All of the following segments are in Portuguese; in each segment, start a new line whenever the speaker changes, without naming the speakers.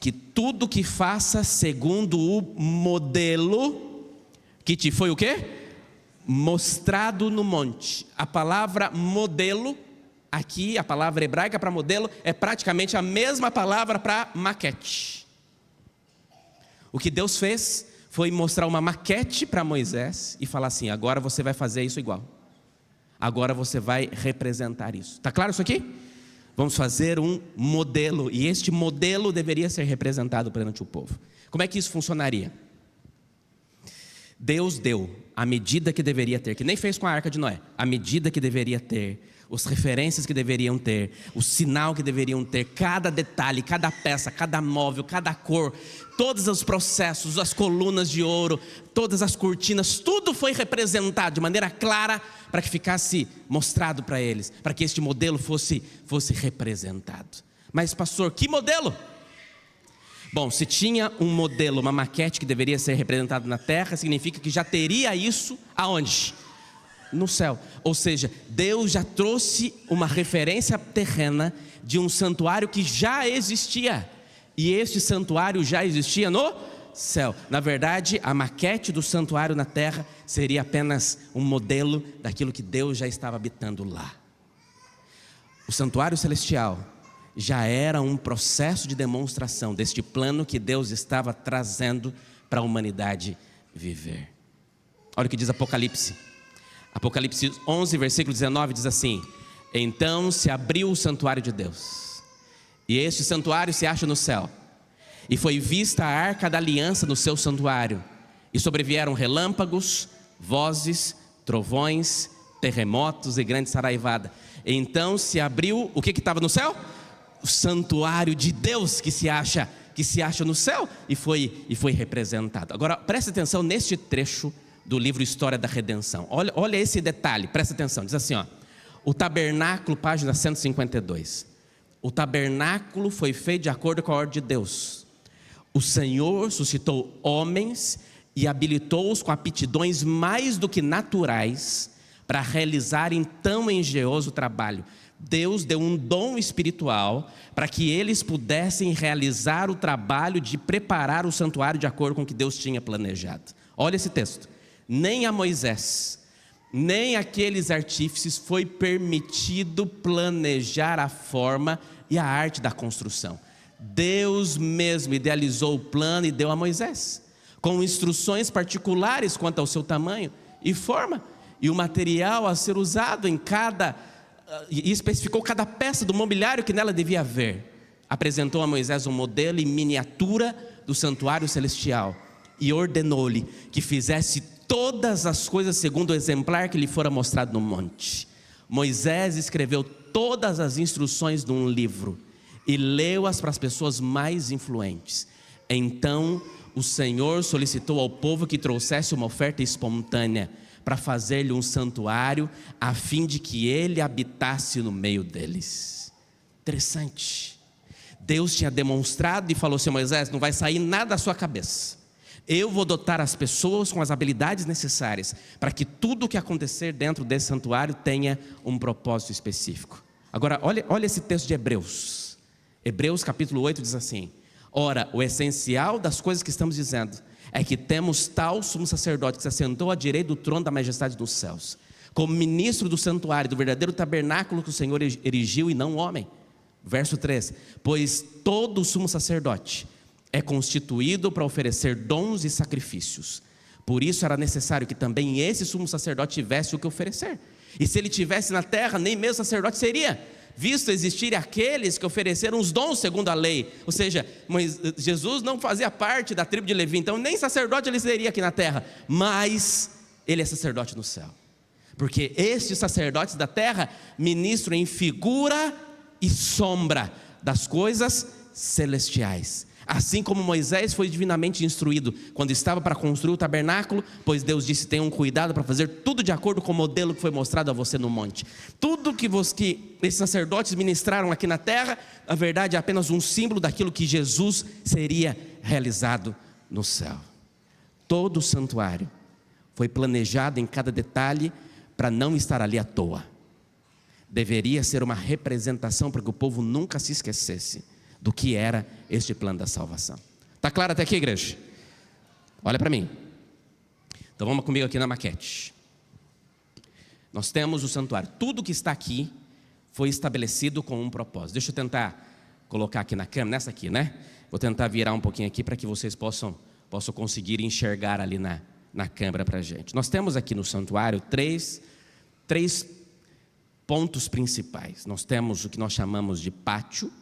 que tudo que faça segundo o modelo que te foi o quê? Mostrado no monte. A palavra modelo, aqui a palavra hebraica para modelo é praticamente a mesma palavra para maquete. O que Deus fez foi mostrar uma maquete para Moisés e falar assim: agora você vai fazer isso igual. Agora você vai representar isso. Está claro isso aqui? Vamos fazer um modelo, e este modelo deveria ser representado perante o povo. Como é que isso funcionaria? Deus deu a medida que deveria ter, que nem fez com a Arca de Noé, a medida que deveria ter, as referências que deveriam ter, o sinal que deveriam ter, cada detalhe, cada peça, cada móvel, cada cor, todos os processos, as colunas de ouro, todas as cortinas, tudo foi representado de maneira clara para que ficasse mostrado para eles, para que este modelo fosse representado. Mas pastor, que modelo? Bom, se tinha um modelo, uma maquete que deveria ser representado na terra, significa que já teria isso aonde? No céu. Ou seja, Deus já trouxe uma referência terrena de um santuário que já existia. E este santuário já existia no céu. Na verdade, a maquete do santuário na terra seria apenas um modelo daquilo que Deus já estava habitando lá. O santuário celestial já era um processo de demonstração deste plano que Deus estava trazendo para a humanidade viver. Olha o que diz Apocalipse. Apocalipse 11, versículo 19 diz assim: então se abriu o santuário de Deus, e este santuário se acha no céu, e foi vista a arca da aliança no seu santuário, e sobrevieram relâmpagos, vozes, trovões, terremotos e grande saraivada. Então se abriu, o que estava no céu? O santuário de Deus que se acha no céu, e foi representado. Agora preste atenção neste trecho do livro História da Redenção. Olha esse detalhe, presta atenção. Diz assim, ó: o tabernáculo, página 152. O tabernáculo foi feito de acordo com a ordem de Deus. O Senhor suscitou homens e habilitou-os com aptidões mais do que naturais para realizarem tão engenhoso trabalho. Deus deu um dom espiritual para que eles pudessem realizar o trabalho de preparar o santuário de acordo com o que Deus tinha planejado. Olha esse texto. Nem a Moisés, nem aqueles artífices foi permitido planejar a forma e a arte da construção. Deus mesmo idealizou o plano e deu a Moisés, com instruções particulares quanto ao seu tamanho e forma, e o material a ser usado em e especificou cada peça do mobiliário que nela devia haver. Apresentou a Moisés um modelo em miniatura do santuário celestial e ordenou-lhe que fizesse todas as coisas segundo o exemplar que lhe fora mostrado no monte. Moisés escreveu todas as instruções num livro e leu-as para as pessoas mais influentes. Então o Senhor solicitou ao povo que trouxesse uma oferta espontânea para fazer-lhe um santuário, a fim de que ele habitasse no meio deles. Interessante. Deus tinha demonstrado e falou assim: Moisés, não vai sair nada da sua cabeça. Eu vou dotar as pessoas com as habilidades necessárias para que tudo o que acontecer dentro desse santuário tenha um propósito específico. Agora, olha esse texto de Hebreus. Hebreus capítulo 8 diz assim: ora, o essencial das coisas que estamos dizendo é que temos tal sumo sacerdote que se assentou à direita do trono da majestade dos céus, como ministro do santuário, do verdadeiro tabernáculo que o Senhor erigiu e não o homem. Verso 3: pois todo sumo sacerdote é constituído para oferecer dons e sacrifícios. Por isso era necessário que também esse sumo sacerdote tivesse o que oferecer. E se ele tivesse na terra, nem mesmo sacerdote seria, visto existirem aqueles que ofereceram os dons segundo a lei. Ou seja, Jesus não fazia parte da tribo de Levi, então nem sacerdote ele seria aqui na terra, mas ele é sacerdote no céu, porque estes sacerdotes da terra ministram em figura e sombra das coisas celestiais. Assim como Moisés foi divinamente instruído quando estava para construir o tabernáculo, pois Deus disse: tenham cuidado para fazer tudo de acordo com o modelo que foi mostrado a você no monte. Tudo que esses sacerdotes ministraram aqui na terra, na verdade é apenas um símbolo daquilo que Jesus seria realizado no céu. Todo o santuário foi planejado em cada detalhe para não estar ali à toa. Deveria ser uma representação para que o povo nunca se esquecesse do que era este plano da salvação. Está claro até aqui, igreja? Olha para mim. Então vamos comigo aqui na maquete. Nós temos o santuário. Tudo que está aqui foi estabelecido com um propósito. Deixa eu tentar colocar aqui na câmera, nessa aqui, né? Vou tentar virar um pouquinho aqui para que vocês possam conseguir enxergar ali na câmera para a gente. Nós temos aqui no santuário três pontos principais. Nós temos o que nós chamamos de pátio,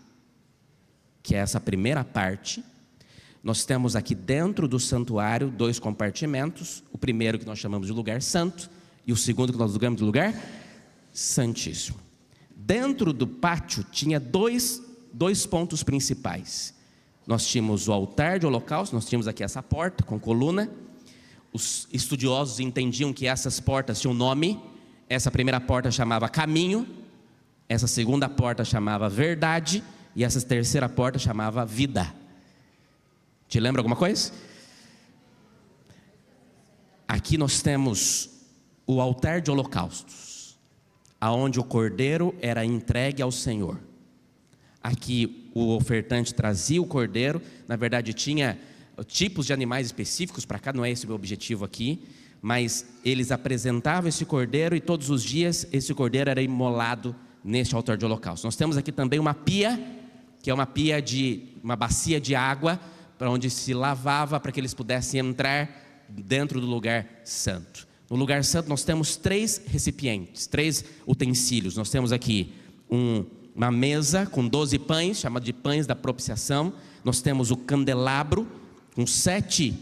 que é essa primeira parte. Nós temos aqui dentro do santuário 2 compartimentos. O primeiro que nós chamamos de lugar santo e o segundo que nós chamamos de lugar santíssimo. Dentro do pátio tinha dois pontos principais. Nós tínhamos o altar de holocausto, nós tínhamos aqui essa porta com coluna. Os estudiosos entendiam que essas portas tinham nome. Essa primeira porta chamava caminho, essa segunda porta chamava verdade e essa terceira porta chamava vida. Te lembra alguma coisa? Aqui nós temos o altar de holocaustos, aonde o cordeiro era entregue ao Senhor. Aqui o ofertante trazia o cordeiro, na verdade tinha tipos de animais específicos, para cá não é esse o meu objetivo aqui, mas eles apresentavam esse cordeiro e todos os dias esse cordeiro era imolado neste altar de holocausto. Nós temos aqui também uma pia, que é uma bacia de água, para onde se lavava para que eles pudessem entrar dentro do lugar santo. No lugar santo nós temos 3 recipientes, 3 utensílios. Nós temos aqui uma mesa com 12 pães, chamada de pães da propiciação. Nós temos o candelabro com 7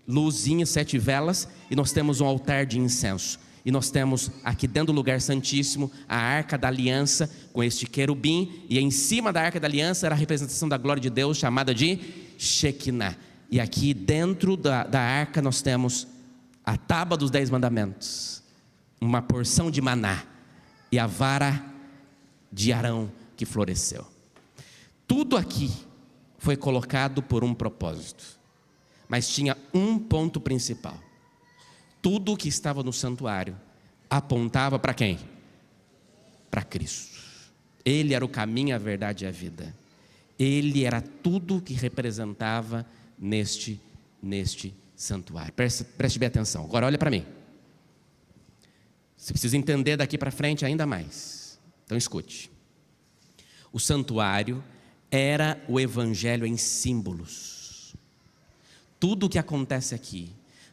luzinhas, 7 velas, e nós temos um altar de incenso. E nós temos aqui dentro do lugar santíssimo a arca da aliança com este querubim, e em cima da arca da aliança era a representação da glória de Deus, chamada de Shekinah. E aqui dentro da arca nós temos a tábua dos 10 mandamentos, uma porção de maná e a vara de Arão que floresceu. Tudo aqui foi colocado por um propósito, mas tinha um ponto principal. Tudo que estava no santuário apontava para quem? Para Cristo. Ele era o caminho, a verdade e a vida. Ele era tudo que representava neste santuário. Preste bem atenção. Agora olha para mim. Você precisa entender daqui para frente ainda mais. Então escute. O santuário era o evangelho em símbolos. Tudo o que acontece aqui,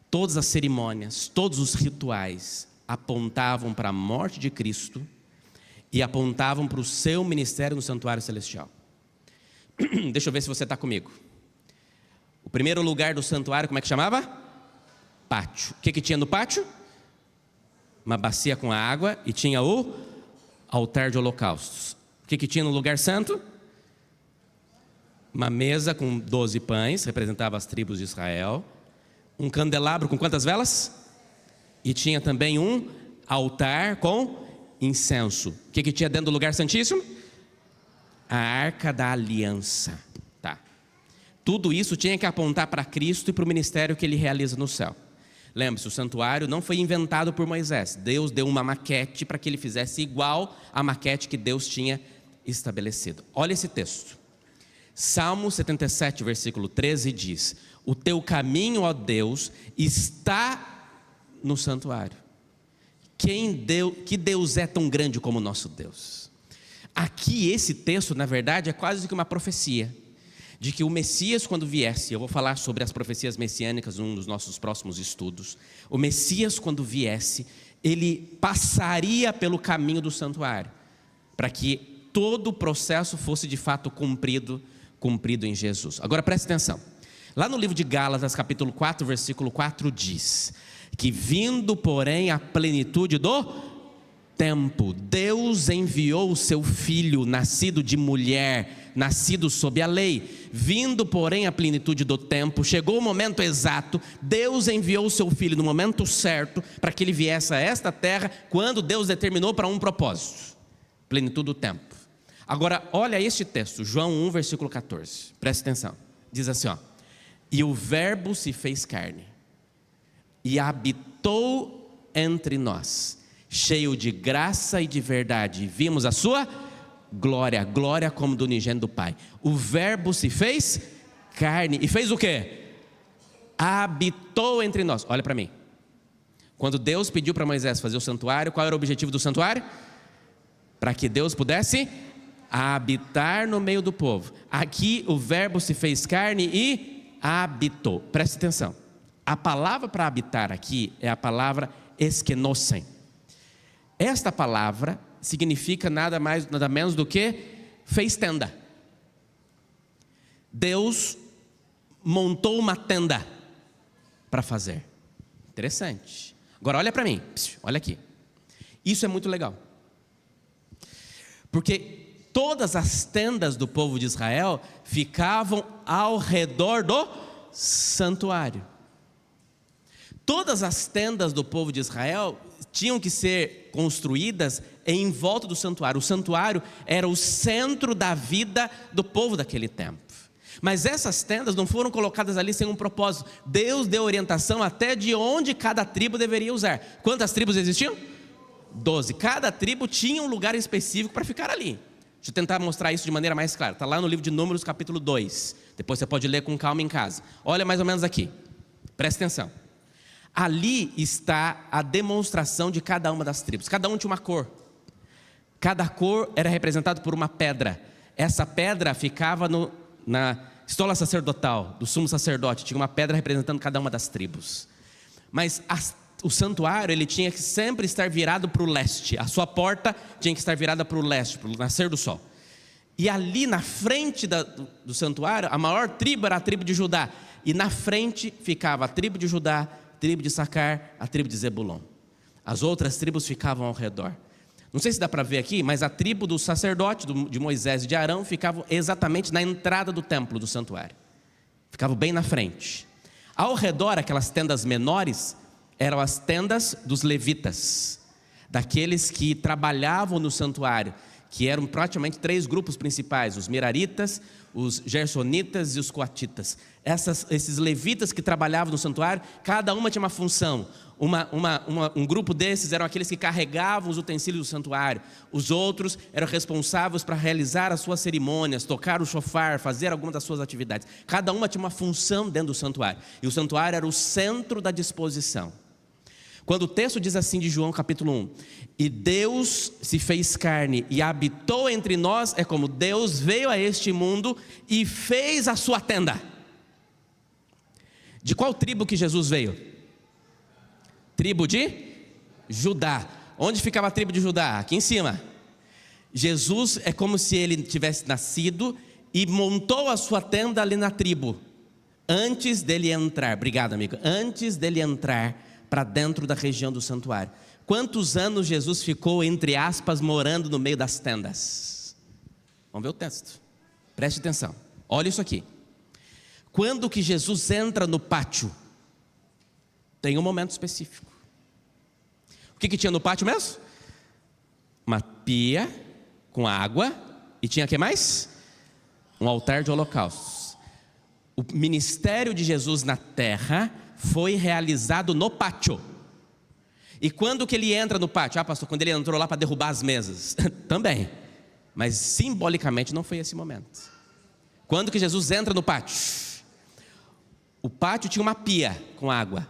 todas as cerimônias, todos os rituais apontavam para a morte de Cristo e apontavam para o seu ministério no santuário celestial. Deixa eu ver se você está comigo. O primeiro lugar do santuário, como é que chamava? Pátio. O que tinha no pátio? Uma bacia com água e tinha o altar de holocaustos. O que tinha no lugar santo? Uma mesa com 12 pães, representava as tribos de Israel. Um candelabro com quantas velas? E tinha também um altar com incenso. O que tinha dentro do lugar santíssimo? A arca da aliança. Tá. Tudo isso tinha que apontar para Cristo e para o ministério que ele realiza no céu. Lembre-se, o santuário não foi inventado por Moisés. Deus deu uma maquete para que ele fizesse igual à maquete que Deus tinha estabelecido. Olha esse texto. Salmo 77, versículo 13 diz: o teu caminho, ó Deus, está no santuário. Que Deus é tão grande como o nosso Deus? Aqui esse texto, na verdade, é quase que uma profecia de que o Messias, quando viesse, eu vou falar sobre as profecias messiânicas num dos nossos próximos estudos. O Messias, quando viesse, ele passaria pelo caminho do santuário, para que todo o processo fosse de fato cumprido em Jesus. Agora preste atenção. Lá no livro de Gálatas, capítulo 4, versículo 4 diz que vindo, porém, a plenitude do tempo, Deus enviou o seu filho, nascido de mulher, nascido sob a lei. Vindo, porém, a plenitude do tempo, chegou o momento exato, Deus enviou o seu filho no momento certo, para que ele viesse a esta terra, quando Deus determinou para um propósito. Plenitude do tempo. Agora, olha este texto, João 1, versículo 14. Preste atenção. Diz assim, ó: e o verbo se fez carne e habitou entre nós, cheio de graça e de verdade. Vimos a sua glória, glória como do unigênito do Pai. O verbo se fez carne e fez o quê? Habitou entre nós. Olha para mim. Quando Deus pediu para Moisés fazer o santuário, qual era o objetivo do santuário? Para que Deus pudesse habitar no meio do povo. Aqui o verbo se fez carne e habitou. Preste atenção. A palavra para habitar aqui é a palavra eskenosen. Esta palavra significa nada mais, nada menos do que fez tenda. Deus montou uma tenda para fazer. Interessante. Agora olha para mim, olha aqui. Isso é muito legal. Porque todas as tendas do povo de Israel ficavam ao redor do santuário. Todas as tendas do povo de Israel tinham que ser construídas em volta do santuário. O santuário era o centro da vida do povo daquele tempo. Mas essas tendas não foram colocadas ali sem um propósito. Deus deu orientação até de onde cada tribo deveria usar. Quantas tribos existiam? 12. Cada tribo tinha um lugar específico para ficar ali. Deixa eu tentar mostrar isso de maneira mais clara. Está lá no livro de Números, capítulo 2. Depois você pode ler com calma em casa. Olha mais ou menos aqui. Presta atenção. Ali está a demonstração de cada uma das tribos. Cada um tinha uma cor. Cada cor era representada por uma pedra. Essa pedra ficava na estola sacerdotal do sumo sacerdote. Tinha uma pedra representando cada uma das tribos. Mas o santuário, ele tinha que sempre estar virado para o leste. A sua porta tinha que estar virada para o leste, para o nascer do sol. E ali na frente do santuário, a maior tribo era a tribo de Judá. E na frente ficava a tribo de Judá, a tribo de Issacar, a tribo de Zebulon. As outras tribos ficavam ao redor. Não sei se dá para ver aqui, mas a tribo do sacerdote, de Moisés e de Arão, ficava exatamente na entrada do templo, do santuário. Ficava bem na frente. Ao redor, aquelas tendas menores, eram as tendas dos levitas, daqueles que trabalhavam no santuário, que eram praticamente 3 grupos principais: os meraritas, os gersonitas e os coatitas. Esses levitas que trabalhavam no santuário, cada uma tinha uma função. Um grupo desses eram aqueles que carregavam os utensílios do santuário. Os outros eram responsáveis para realizar as suas cerimônias, tocar o shofar, fazer alguma das suas atividades. Cada uma tinha uma função dentro do santuário. E o santuário era o centro da disposição. Quando o texto diz assim de João capítulo 1: e Deus se fez carne e habitou entre nós, é como Deus veio a este mundo e fez a sua tenda. De qual tribo que Jesus veio? Tribo de Judá. Onde ficava a tribo de Judá? Aqui em cima. Jesus é como se ele tivesse nascido e montou a sua tenda ali na tribo, antes dele entrar. Obrigado, amigo. Antes dele entrar para dentro da região do santuário. Quantos anos Jesus ficou, entre aspas, morando no meio das tendas? Vamos ver o texto. Preste atenção. Olha isso aqui. Quando que Jesus entra no pátio? Tem um momento específico. O que tinha no pátio mesmo? Uma pia com água. E tinha o que mais? Um altar de holocaustos. O ministério de Jesus na terra foi realizado no pátio. E quando que ele entra no pátio? Ah, pastor, quando ele entrou lá para derrubar as mesas. Também. Mas simbolicamente não foi esse momento. Quando que Jesus entra no pátio? O pátio tinha uma pia com água.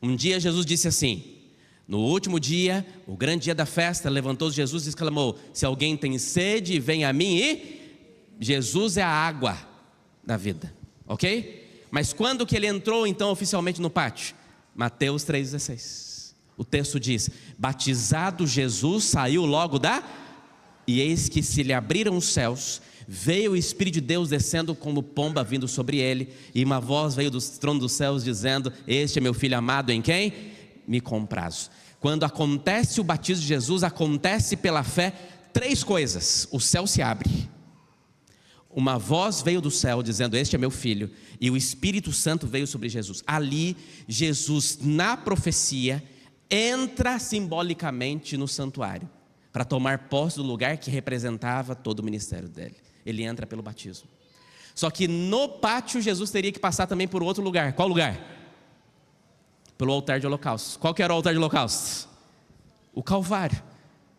Um dia Jesus disse assim: no último dia, o grande dia da festa, levantou-se Jesus e exclamou: se alguém tem sede, vem a mim. E Jesus é a água da vida, ok? Mas quando que ele entrou então oficialmente no pátio? Mateus 3,16. O texto diz: batizado Jesus, saiu logo e eis que se lhe abriram os céus, veio o Espírito de Deus descendo como pomba vindo sobre ele, e uma voz veio do trono dos céus dizendo: este é meu filho amado, em quem me comprazo. Quando acontece o batismo de Jesus, acontece pela fé 3 coisas: o céu se abre, uma voz veio do céu dizendo: este é meu filho, e o Espírito Santo veio sobre Jesus. Ali Jesus, na profecia, entra simbolicamente no santuário para tomar posse do lugar que representava todo o ministério dele. Ele entra pelo batismo. Só que no pátio Jesus teria que passar também por outro lugar. Qual lugar? Pelo altar de holocaustos. Qual que era o altar de holocaustos? O Calvário.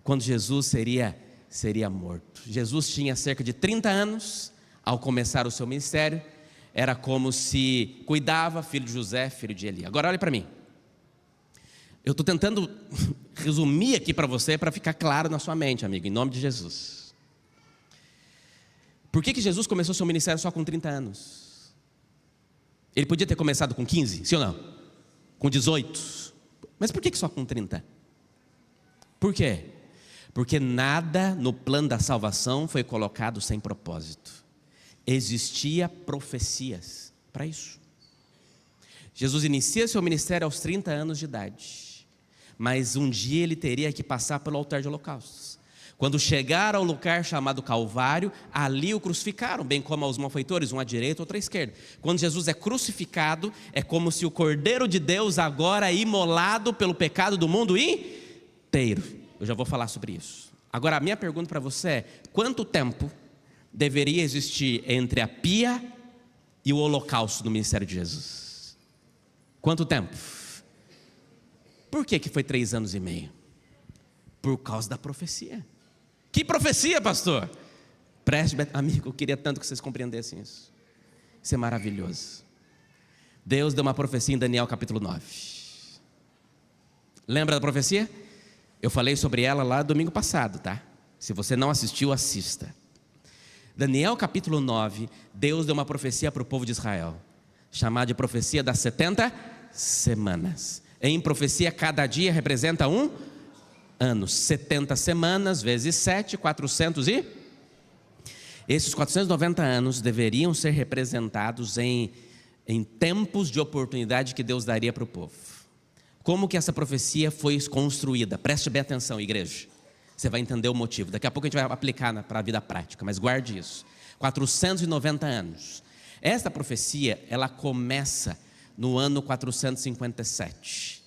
Quando Jesus seria seria morto. Jesus tinha cerca de 30 anos ao começar o seu ministério. Era como se cuidava, filho de José, filho de Eli. Agora olhe para mim. Eu estou tentando resumir aqui para você, para ficar claro na sua mente, amigo, em nome de Jesus. Por que Jesus começou seu ministério só com 30 anos? Ele podia ter começado com 15, sim ou não? Com 18. Mas por que só com 30? Por quê? Porque nada no plano da salvação foi colocado sem propósito. Existia profecias para isso. Jesus inicia seu ministério aos 30 anos de idade, mas um dia ele teria que passar pelo altar de holocaustos. Quando chegar ao lugar chamado Calvário, ali o crucificaram, bem como aos malfeitores, um à direita, outro à esquerda. Quando Jesus é crucificado, é como se o Cordeiro de Deus agora é imolado pelo pecado do mundo inteiro. Eu já vou falar sobre isso. Agora, a minha pergunta para você é: quanto tempo deveria existir entre a pia e o holocausto no ministério de Jesus? Quanto tempo? Por que foi 3 anos e meio? Por causa da profecia. Que profecia, pastor? Preste bem, amigo, eu queria tanto que vocês compreendessem isso. Isso é maravilhoso. Deus deu uma profecia em Daniel capítulo 9. Lembra da profecia? Eu falei sobre ela lá domingo passado, tá? Se você não assistiu, assista. Daniel capítulo 9, Deus deu uma profecia para o povo de Israel, chamada de profecia das 70 semanas. Em profecia, cada dia representa um ano. 70 semanas vezes 7, 400 e... Esses 490 anos deveriam ser representados em tempos de oportunidade que Deus daria para o povo. Como que essa profecia foi construída? Preste bem atenção, igreja. Você vai entender o motivo. Daqui a pouco a gente vai aplicar para a vida prática, mas guarde isso. 490 anos. Esta profecia, ela começa no ano 457.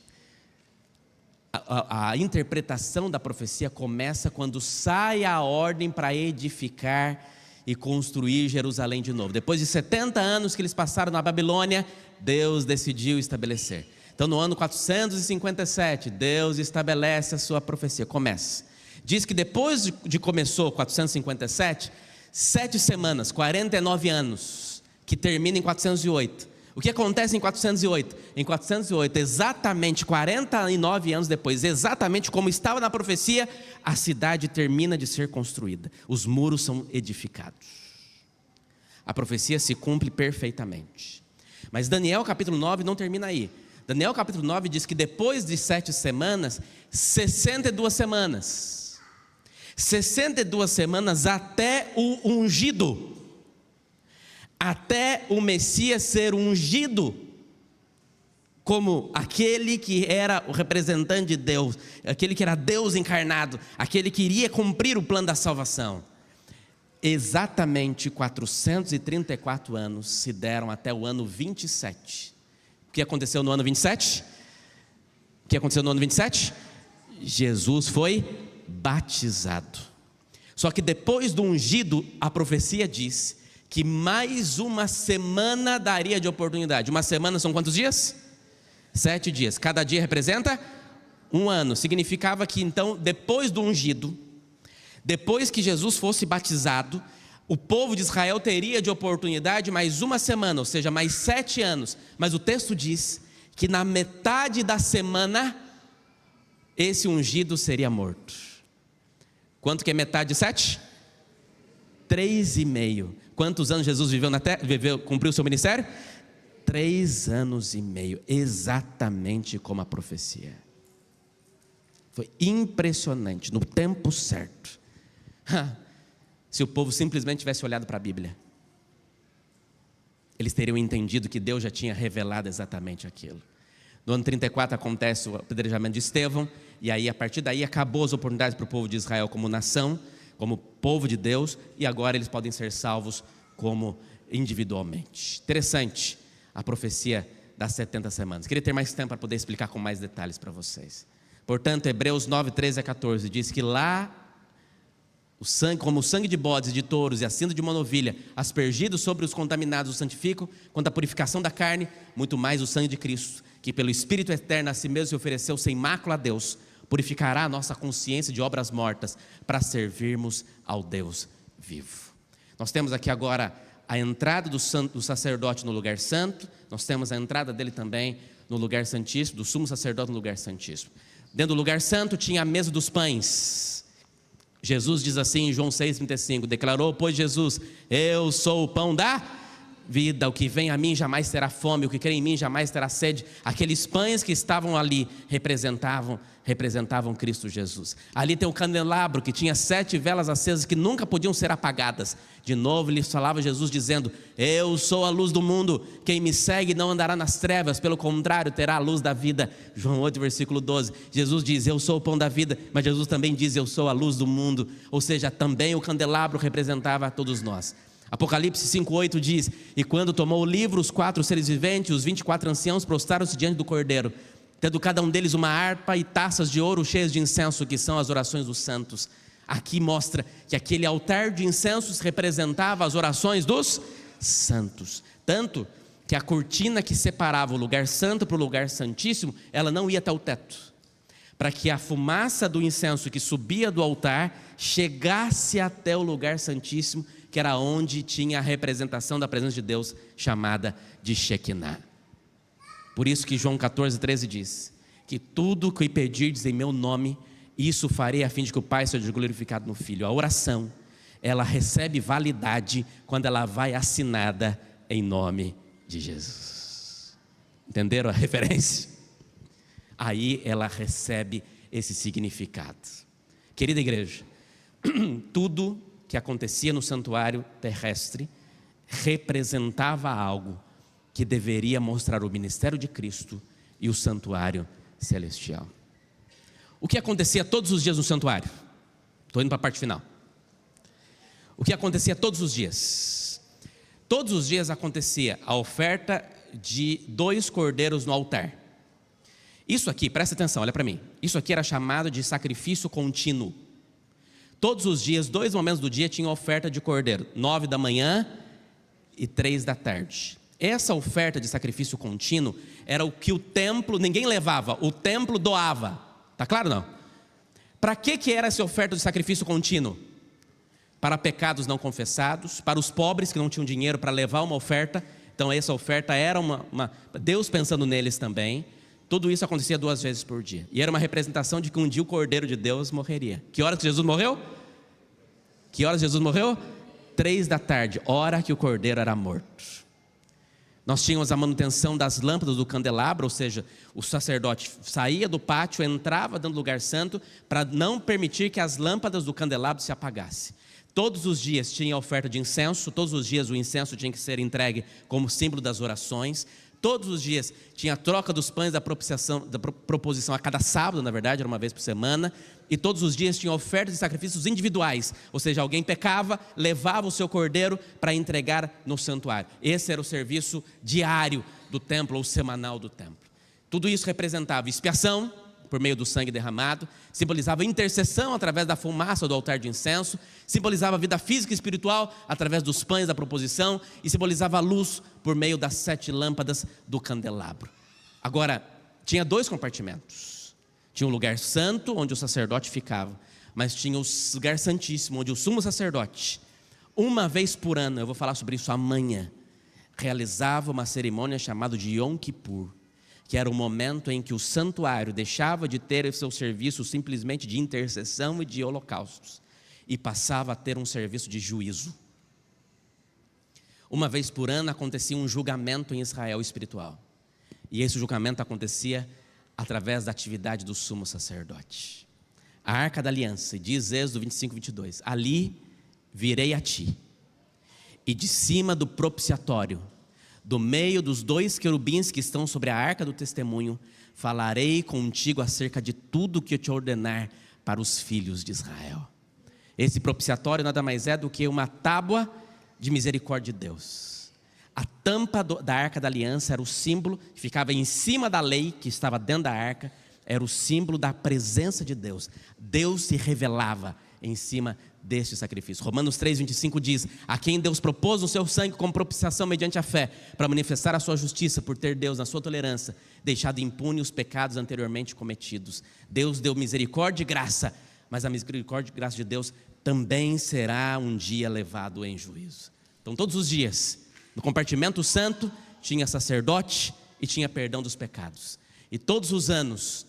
A interpretação da profecia começa quando sai a ordem para edificar e construir Jerusalém de novo. Depois de 70 anos que eles passaram na Babilônia, Deus decidiu estabelecer. Então no ano 457, Deus estabelece a sua profecia, começa. Diz que depois de começou 457, 7 semanas, 49 anos, que termina em 408. O que acontece em 408? Em 408, exatamente 49 anos depois, exatamente como estava na profecia, a cidade termina de ser construída. Os muros são edificados. A profecia se cumpre perfeitamente. Mas Daniel capítulo 9 não termina aí. Daniel capítulo 9 diz que depois de 7 semanas, 62 semanas. 62 semanas até o ungido. Até o Messias ser ungido como aquele que era o representante de Deus, aquele que era Deus encarnado, aquele que iria cumprir o plano da salvação. Exatamente 434 anos se deram até o ano 27. O que aconteceu no ano 27? O que aconteceu no ano 27? Jesus foi batizado. Só que depois do ungido, a profecia diz que mais uma semana daria de oportunidade. Uma semana são quantos dias? 7 dias. Cada dia representa um ano. Significava que então, depois do ungido, depois que Jesus fosse batizado, o povo de Israel teria de oportunidade mais uma semana, ou seja, mais 7 anos. Mas o texto diz que na metade da semana, esse ungido seria morto. Quanto que é metade de 7? 3,5. Quantos anos Jesus viveu na terra? Cumpriu o seu ministério? 3 anos e meio, exatamente como a profecia. Foi impressionante, no tempo certo. Se o povo simplesmente tivesse olhado para a Bíblia, eles teriam entendido que Deus já tinha revelado exatamente aquilo. No ano 34 acontece o apedrejamento de Estevão, e aí a partir daí acabou as oportunidades para o povo de Israel como nação, como povo de Deus, e agora eles podem ser salvos como individualmente. Interessante a profecia das 70 semanas. Queria ter mais tempo para poder explicar com mais detalhes para vocês. Portanto, Hebreus 9, 13 a 14 diz que lá, o sangue, como o sangue de bodes e de touros e a cinza de uma novilha, aspergido sobre os contaminados os santificam, quanto à purificação da carne, muito mais o sangue de Cristo, que pelo Espírito eterno a si mesmo se ofereceu sem mácula a Deus, purificará a nossa consciência de obras mortas para servirmos ao Deus vivo. Nós temos aqui agora a entrada do sacerdote no lugar santo, nós temos a entrada dele também no lugar santíssimo, do sumo sacerdote no lugar santíssimo. Dentro do lugar santo tinha a mesa dos pães. Jesus diz assim em João 6,35, declarou, pois Jesus, eu sou o pão da vida, o que vem a mim jamais terá fome, o que crê em mim jamais terá sede. Aqueles pães que estavam ali representavam Cristo Jesus. Ali tem o candelabro que tinha 7 velas acesas que nunca podiam ser apagadas. De novo lhes falava Jesus dizendo, eu sou a luz do mundo, quem me segue não andará nas trevas, pelo contrário terá a luz da vida. João 8 versículo 12, Jesus diz, eu sou o pão da vida, mas Jesus também diz, eu sou a luz do mundo. Ou seja, também o candelabro representava a todos nós. Apocalipse 5,8 diz, e quando tomou o livro, os 4 seres viventes, os 24 anciãos prostraram-se diante do Cordeiro, tendo cada um deles uma harpa e taças de ouro cheias de incenso, que são as orações dos santos. Aqui mostra que aquele altar de incensos representava as orações dos santos, tanto que a cortina que separava o lugar santo para o lugar santíssimo, ela não ia até o teto, para que a fumaça do incenso que subia do altar chegasse até o lugar santíssimo, que era onde tinha a representação da presença de Deus, chamada de Shekinah. Por isso que João 14,13 diz, que tudo que pedirdes em meu nome, isso farei a fim de que o Pai seja glorificado no Filho. A oração, ela recebe validade quando ela vai assinada em nome de Jesus. Entenderam a referência? Aí ela recebe esse significado. Querida igreja, tudo que acontecia no santuário terrestre representava algo que deveria mostrar o ministério de Cristo e o santuário celestial. O que acontecia todos os dias no santuário? Estou indo para a parte final. O que acontecia todos os dias? Todos os dias acontecia a oferta de 2 cordeiros no altar. Isso aqui, presta atenção, olha para mim. Isso aqui era chamado de sacrifício contínuo. Todos os dias, 2 momentos do dia, tinha oferta de cordeiro, 9 da manhã e 3 da tarde. Essa oferta de sacrifício contínuo era o que o templo, ninguém levava, o templo doava. Está claro não? Para que era essa oferta de sacrifício contínuo? Para pecados não confessados, para os pobres que não tinham dinheiro para levar uma oferta. Então essa oferta era Deus pensando neles também. Tudo isso acontecia 2 vezes por dia. E era uma representação de que um dia o Cordeiro de Deus morreria. Que horas que Jesus morreu? Que horas Jesus morreu? 3 da tarde, hora que o Cordeiro era morto. Nós tínhamos a manutenção das lâmpadas do candelabro, ou seja, o sacerdote saía do pátio, entrava dentro do lugar santo, para não permitir que as lâmpadas do candelabro se apagassem. Todos os dias tinha a oferta de incenso, todos os dias o incenso tinha que ser entregue como símbolo das orações. Todos os dias tinha a troca dos pães da proposição a cada sábado, na verdade, era uma vez por semana. E todos os dias tinha ofertas e sacrifícios individuais. Ou seja, alguém pecava, levava o seu cordeiro para entregar no santuário. Esse era o serviço diário do templo, ou semanal do templo. Tudo isso representava expiação, por meio do sangue derramado, simbolizava intercessão através da fumaça do altar de incenso, simbolizava a vida física e espiritual através dos pães da proposição e simbolizava a luz por meio das 7 lâmpadas do candelabro. Agora, tinha 2 compartimentos. Tinha o lugar santo, onde o sacerdote ficava, mas tinha o lugar santíssimo, onde o sumo sacerdote, uma vez por ano, eu vou falar sobre isso amanhã, realizava uma cerimônia chamada de Yom Kippur, que era o momento em que o santuário deixava de ter o seu serviço simplesmente de intercessão e de holocaustos e passava a ter um serviço de juízo. Uma vez por ano acontecia um julgamento em Israel espiritual, e esse julgamento acontecia através da atividade do sumo sacerdote. A Arca da Aliança, diz Êxodo 25, 22, ali virei a ti, e de cima do propiciatório, do meio dos 2 querubins que estão sobre a arca do testemunho, falarei contigo acerca de tudo que eu te ordenar para os filhos de Israel. Esse propiciatório nada mais é do que uma tábua de misericórdia de Deus. A tampa da arca da aliança era o símbolo que ficava em cima da lei que estava dentro da arca, era o símbolo da presença de Deus. Deus se revelava em cima deste sacrifício. Romanos 3:25 diz: a quem Deus propôs o seu sangue como propiciação mediante a fé, para manifestar a sua justiça, por ter Deus, na sua tolerância, deixado impune os pecados anteriormente cometidos. Deus deu misericórdia e graça, mas a misericórdia e graça de Deus também será um dia levado em juízo. Então todos os dias, no compartimento santo, tinha sacerdote e tinha perdão dos pecados. E todos os anos,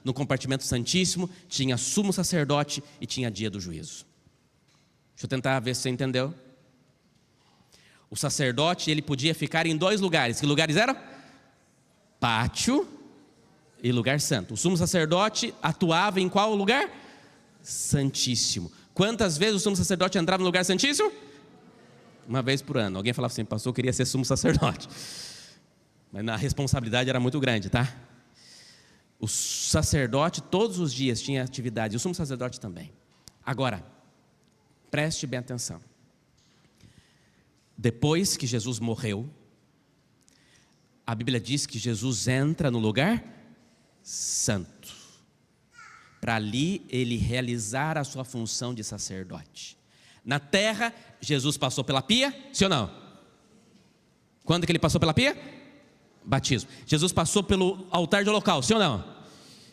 no compartimento santíssimo, tinha sumo sacerdote e tinha dia do juízo. Deixa eu tentar ver se você entendeu. O sacerdote, ele podia ficar em 2 lugares. Que lugares eram? Pátio e lugar santo. O sumo sacerdote atuava em qual lugar? Santíssimo. Quantas vezes o sumo sacerdote entrava no lugar santíssimo? Uma vez por ano. Alguém falava assim: pastor, eu queria ser sumo sacerdote. Mas a responsabilidade era muito grande, tá? O sacerdote todos os dias tinha atividade, o sumo sacerdote também. Agora, preste bem atenção. Depois que Jesus morreu, a Bíblia diz que Jesus entra no lugar santo, para ali ele realizar a sua função de sacerdote. Na terra, Jesus passou pela pia, sim ou não? Quando que ele passou pela pia? Batismo. Jesus passou pelo altar de holocausto, sim ou não?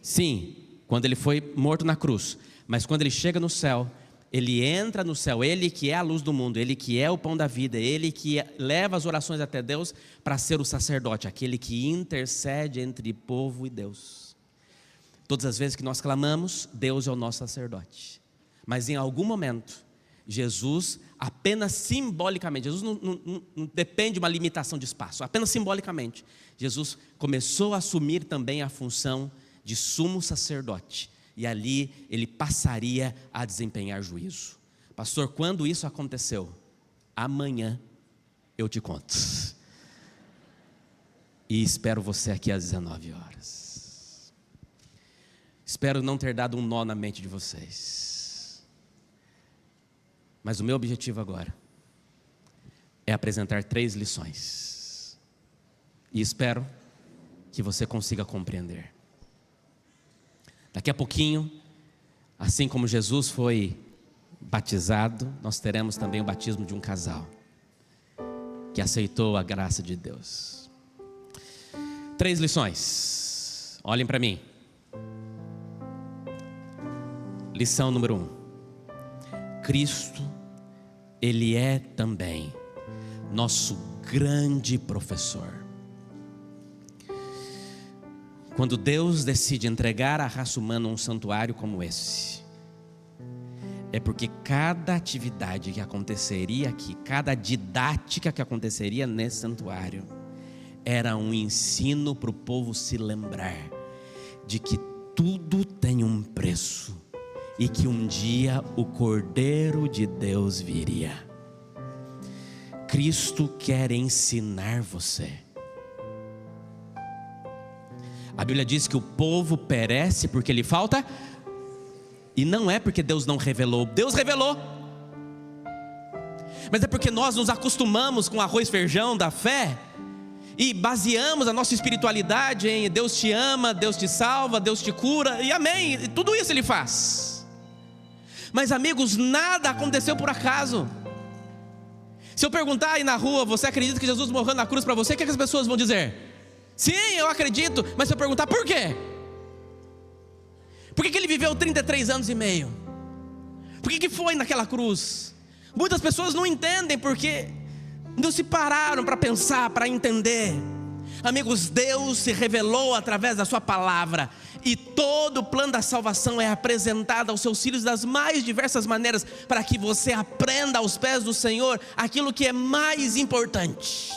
Sim, quando ele foi morto na cruz. Mas quando ele chega no céu, ele entra no céu, ele que é a luz do mundo, ele que é o pão da vida, ele que leva as orações até Deus, para ser o sacerdote, aquele que intercede entre povo e Deus. Todas as vezes que nós clamamos, Deus é o nosso sacerdote. Mas em algum momento, Jesus, apenas simbolicamente, Jesus não depende de uma limitação de espaço, apenas simbolicamente, Jesus começou a assumir também a função de sumo sacerdote, e ali ele passaria a desempenhar juízo. Pastor, quando isso aconteceu? Amanhã eu te conto, e espero você aqui às 19 horas. Espero não ter dado um nó na mente de vocês. Mas o meu objetivo agora é apresentar 3 lições. E espero que você consiga compreender. Daqui a pouquinho, assim como Jesus foi batizado, nós teremos também o batismo de um casal que aceitou a graça de Deus. 3 lições. Olhem para mim. Lição número 1. Cristo, Ele é também nosso grande professor. Quando Deus decide entregar à raça humana um santuário como esse, é porque cada atividade que aconteceria aqui, cada didática que aconteceria nesse santuário, era um ensino para o povo se lembrar de que tudo tem um preço e que um dia o Cordeiro de Deus viria. Cristo quer ensinar você. A Bíblia diz que o povo perece porque lhe falta, e não é porque Deus não revelou, Deus revelou, mas é porque nós nos acostumamos com o arroz e feijão da fé e baseamos a nossa espiritualidade em Deus te ama, Deus te salva, Deus te cura, e amém, e tudo isso Ele faz. Mas amigos, nada aconteceu por acaso. Se eu perguntar aí na rua, você acredita que Jesus morreu na cruz para você? O que as pessoas vão dizer? Sim, eu acredito. Mas se eu perguntar por quê? Por que Ele viveu 33 anos e meio? Por que foi naquela cruz? Muitas pessoas não entendem porque não se pararam para pensar, para entender. Amigos, Deus se revelou através da sua palavra, e todo o plano da salvação é apresentado aos seus filhos das mais diversas maneiras, para que você aprenda aos pés do Senhor aquilo que é mais importante.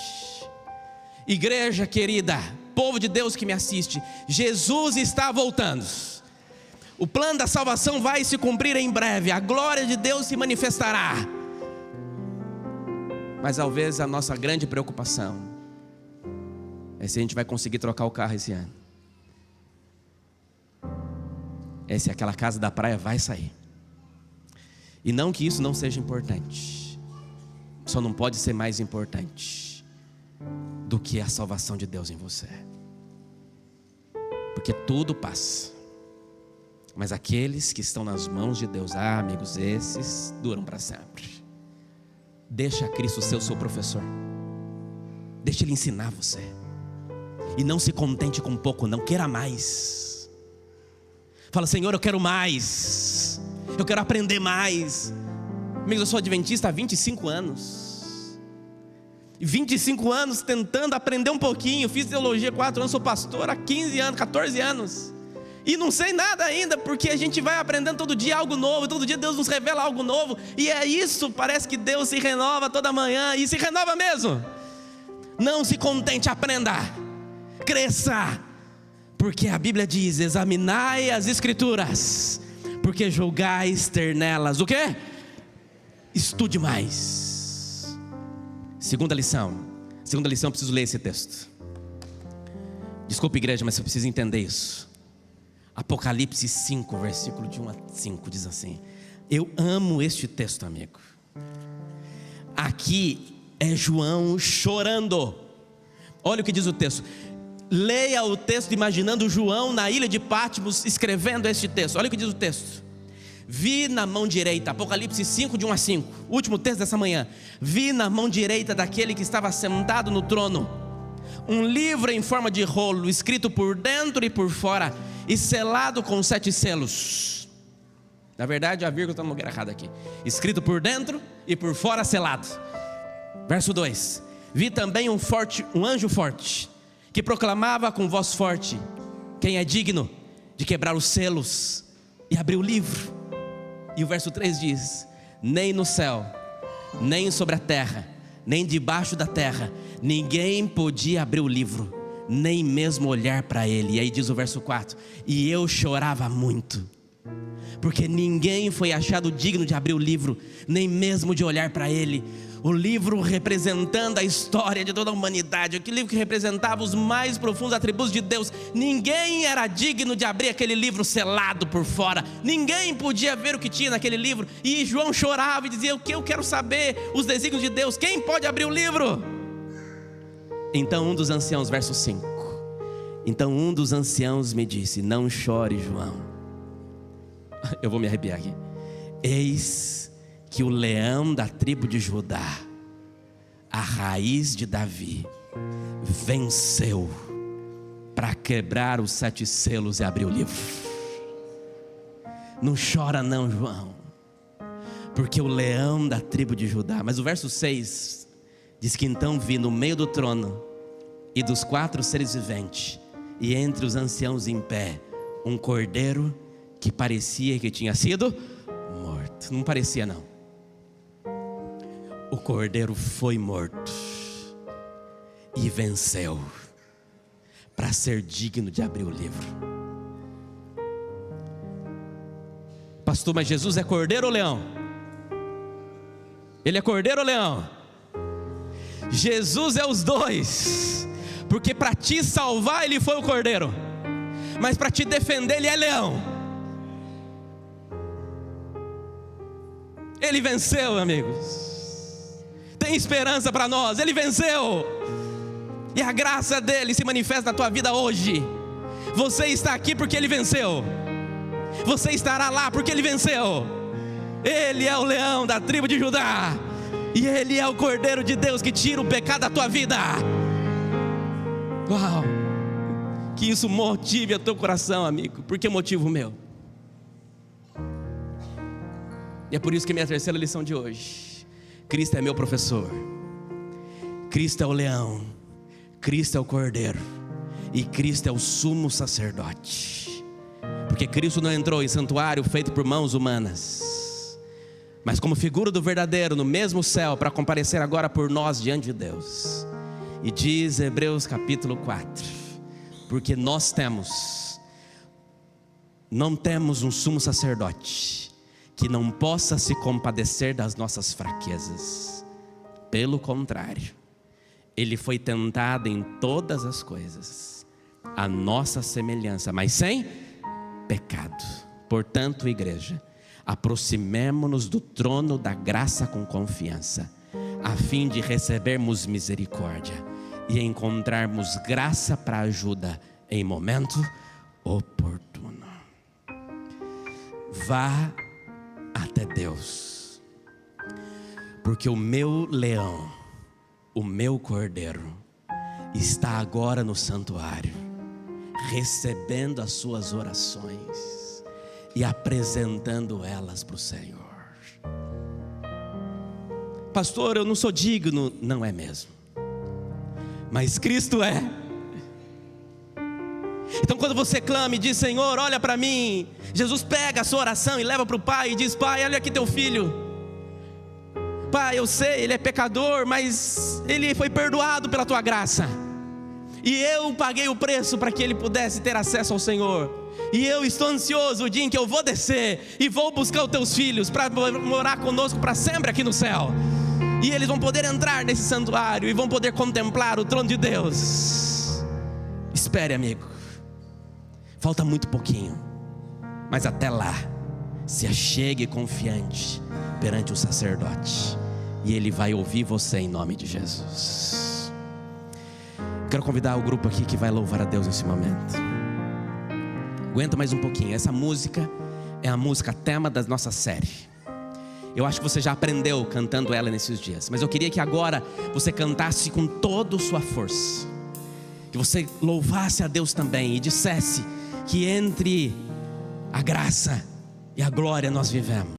Igreja querida, povo de Deus que me assiste, Jesus está voltando. O plano da salvação vai se cumprir em breve, a glória de Deus se manifestará. Mas talvez a nossa grande preocupação é se a gente vai conseguir trocar o carro esse ano, é se aquela casa da praia vai sair. E não que isso não seja importante, só não pode ser mais importante do que a salvação de Deus em você, porque tudo passa. Mas aqueles que estão nas mãos de Deus, amigos, esses duram para sempre. Deixa Cristo ser o seu professor. Deixa Ele ensinar você. E não se contente com pouco, não, queira mais. Fala: Senhor, eu quero mais. Eu quero aprender mais. Amigos, eu sou adventista há 25 anos. 25 anos tentando aprender um pouquinho. Fiz teologia há 4 anos, sou pastor há 15 anos, 14 anos. E não sei nada ainda, porque a gente vai aprendendo todo dia algo novo. Todo dia Deus nos revela algo novo. E é isso, parece que Deus se renova toda manhã. E se renova mesmo. Não se contente, aprenda. Cresça. Porque a Bíblia diz: examinai as Escrituras, porque julgais ter nelas o quê? Estude mais. Segunda lição, eu preciso ler esse texto. Desculpa, igreja, mas eu preciso entender isso. Apocalipse 5, versículo de 1 a 5 diz assim. Eu amo este texto, amigo. Aqui é João chorando. Olha o que diz o texto. Leia o texto imaginando João na ilha de Patmos escrevendo este texto. Olha o que diz o texto. Vi na mão direita, Apocalipse 5, de 1 a 5, último texto dessa manhã. Vi na mão direita daquele que estava sentado no trono um livro em forma de rolo, escrito por dentro e por fora, e selado com 7 selos. Na verdade a vírgula está no lugar errado aqui. Escrito por dentro e por fora selado. Verso 2. Vi também um anjo forte, que proclamava com voz forte: quem é digno de quebrar os selos e abrir o livro? E o verso 3 diz: nem no céu, nem sobre a terra, nem debaixo da terra, ninguém podia abrir o livro, nem mesmo olhar para ele. E aí diz o verso 4: e eu chorava muito, porque ninguém foi achado digno de abrir o livro, nem mesmo de olhar para ele. O livro representando a história de toda a humanidade, aquele livro que representava os mais profundos atributos de Deus. Ninguém era digno de abrir aquele livro selado por fora. Ninguém podia ver o que tinha naquele livro. E João chorava e dizia: o que eu quero saber? Os desígnios de Deus. Quem pode abrir o livro? Então um dos anciãos, verso 5. Então um dos anciãos me disse: não chore, João. Eu vou me arrepiar aqui. Eis que o leão da tribo de Judá, a raiz de Davi, venceu para quebrar os 7 selos e abrir o livro. Não chora não, João, porque o leão da tribo de Judá. Mas o verso 6 diz que então vi no meio do trono e dos 4 seres viventes, e entre os anciãos em pé, um cordeiro que parecia que tinha sido morto. Não parecia não. O cordeiro foi morto e venceu para ser digno de abrir o livro. Pastor, mas Jesus é cordeiro ou leão? Ele é cordeiro ou leão? Jesus é os dois. Porque para te salvar ele foi o cordeiro, mas para te defender ele é leão. Ele venceu, amigos. Tem esperança para nós, ele venceu. E a graça dele se manifesta na tua vida hoje. Você está aqui porque ele venceu. Você estará lá porque ele venceu. Ele é o leão da tribo de Judá, e ele é o cordeiro de Deus que tira o pecado da tua vida. Uau! Que isso motive o teu coração, amigo. Por que motiva o meu? E é por isso que minha terceira lição de hoje: Cristo é meu professor, Cristo é o leão, Cristo é o cordeiro, e Cristo é o sumo sacerdote. Porque Cristo não entrou em santuário feito por mãos humanas, mas como figura do verdadeiro no mesmo céu, para comparecer agora por nós diante de Deus. E diz Hebreus capítulo 4: porque nós não temos um sumo sacerdote que não possa se compadecer das nossas fraquezas. Pelo contrário, ele foi tentado em todas as coisas, a nossa semelhança, mas sem pecado. Portanto, igreja, aproximemo-nos do trono da graça com confiança, a fim de recebermos misericórdia e encontrarmos graça para ajuda em momento oportuno. vá até Deus, porque o meu leão, o meu cordeiro, está agora no santuário, recebendo as suas orações e apresentando elas para o Senhor. Pastor, eu não sou digno. Não é mesmo, mas Cristo é. Então quando você clama e diz: Senhor, olha para mim, Jesus pega a sua oração e leva para o Pai e diz: Pai, olha aqui teu filho. Pai, eu sei, ele é pecador, mas ele foi perdoado pela tua graça, e eu paguei o preço para que ele pudesse ter acesso ao Senhor. E eu estou ansioso o dia em que eu vou descer e vou buscar os teus filhos para morar conosco para sempre aqui no céu. E eles vão poder entrar nesse santuário e vão poder contemplar o trono de Deus. Espere, amigo, falta muito pouquinho, mas até lá, se achegue confiante perante o sacerdote, e ele vai ouvir você em nome de Jesus. Quero convidar o grupo aqui que vai louvar a Deus nesse momento. Aguenta mais um pouquinho. Essa música é a música tema da nossa série. Eu acho que você já aprendeu cantando ela nesses dias, mas eu queria que agora você cantasse com toda a sua força, que você louvasse a Deus também e dissesse que entre a graça e a glória nós vivemos.